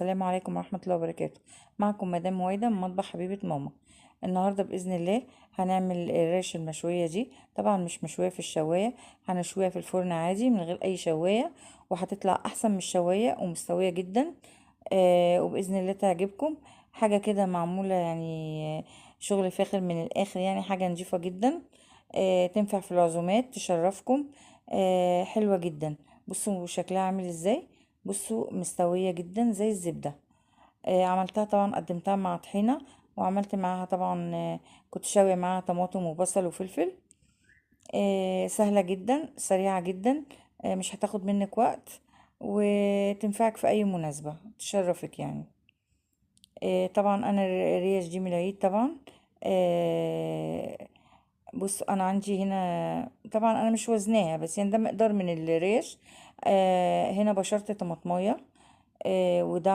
السلام عليكم ورحمة الله وبركاته. معكم مدام مويدة من مطبخ حبيبة ماما. النهاردة بإذن الله هنعمل الريش المشوية دي. طبعا مش مشوية في الشواية، هنشويها في الفرن عادي من غير أي شواية، وهتطلع أحسن من الشواية ومستوية جدا. وبإذن الله تعجبكم. حاجة كده معمولة يعني شغل فاخر من الآخر، يعني حاجة نضيفة جدا. تنفع في العزومات تشرفكم. حلوة جدا. بصوا شكلها عامل ازاي. بصوا مستوية جدا زي الزبدة. عملتها طبعا، قدمتها مع طحينة، وعملت معاها طبعا كنت شاوية معاها طماطم وبصل وفلفل. سهلة جدا، سريعة جدا. مش هتاخد منك وقت، وتنفعك في أي مناسبة تشرفك يعني. طبعا أنا الريش دي من العيد طبعا. آه، بص أنا عندي هنا طبعا، أنا مش وزناها بس يعني ده مقدار من الريش. هنا بشرت طماطماية، وده